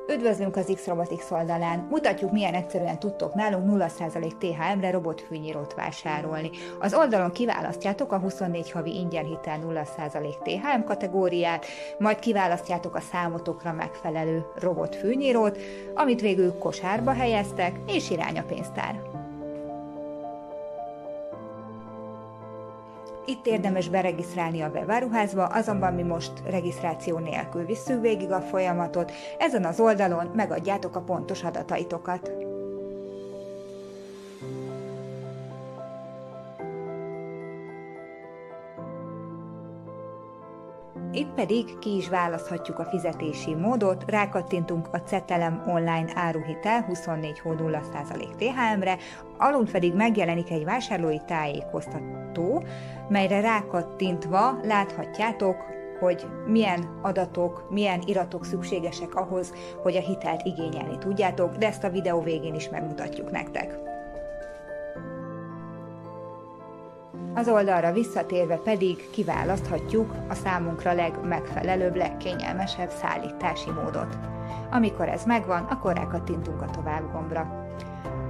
Üdvözlünk az X-Robotics oldalán! Mutatjuk, milyen egyszerűen tudtok nálunk 0% THM-re robotfűnyírót vásárolni. Az oldalon kiválasztjátok a 24 havi ingyen hitel 0% THM kategóriát, majd kiválasztjátok a számotokra megfelelő robotfűnyírót, amit végül kosárba helyeztek, és irány a pénztár. Itt érdemes beregisztrálni a webáruházba, azonban mi most regisztráció nélkül visszük végig a folyamatot, ezen az oldalon megadjátok a pontos adataitokat. Itt pedig ki is választhatjuk a fizetési módot, rákattintunk a Cetelem online áruhitel 24 hó 0% THM-re, alul pedig megjelenik egy vásárlói tájékoztató, melyre rákattintva láthatjátok, hogy milyen adatok, milyen iratok szükségesek ahhoz, hogy a hitelt igényelni tudjátok, de ezt a videó végén is megmutatjuk nektek. Az oldalra visszatérve pedig kiválaszthatjuk a számunkra legmegfelelőbb, legkényelmesebb szállítási módot. Amikor ez megvan, akkor rákattintunk a tovább gombra.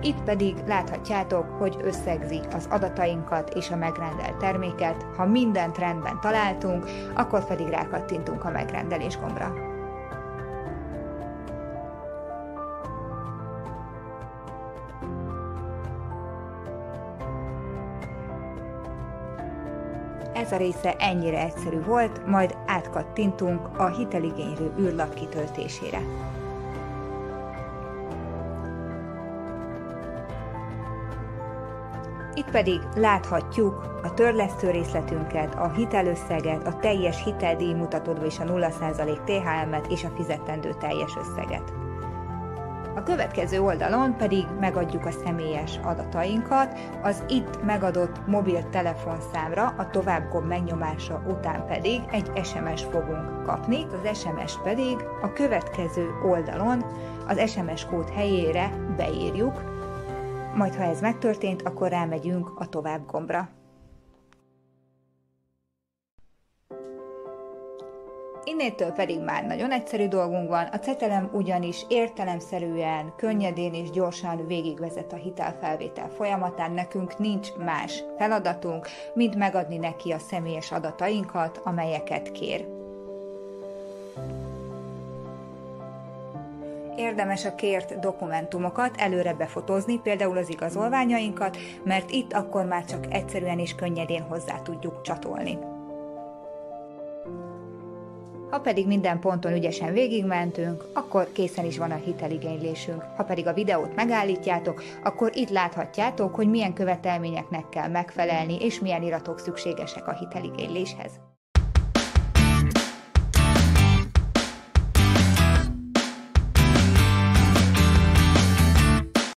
Itt pedig láthatjátok, hogy összegzi az adatainkat és a megrendelt terméket. Ha mindent rendben találtunk, akkor pedig rákattintunk a megrendelés gombra. Ez a része ennyire egyszerű volt, majd átkattintunk a hiteligénylő űrlap kitöltésére. Itt pedig láthatjuk a törlesztő részletünket, a hitelösszeget, a teljes hiteldíj mutatódva és a 0% THM-et és a fizetendő teljes összeget. A következő oldalon pedig megadjuk a személyes adatainkat, az itt megadott mobiltelefonszámra a tovább gomb megnyomása után pedig egy SMS fogunk kapni, az SMS pedig a következő oldalon az SMS kód helyére beírjuk, majd ha ez megtörtént, akkor rámegyünk a tovább gombra. Innétől pedig már nagyon egyszerű dolgunk van, a Cetelem ugyanis értelemszerűen, könnyedén és gyorsan végigvezet a hitelfelvétel folyamatán, nekünk nincs más feladatunk, mint megadni neki a személyes adatainkat, amelyeket kér. Érdemes a kért dokumentumokat előre befotózni, például az igazolványainkat, mert itt akkor már csak egyszerűen és könnyedén hozzá tudjuk csatolni. Ha pedig minden ponton ügyesen végigmentünk, akkor készen is van a hiteligénylésünk. Ha pedig a videót megállítjátok, akkor itt láthatjátok, hogy milyen követelményeknek kell megfelelni, és milyen iratok szükségesek a hiteligényléshez.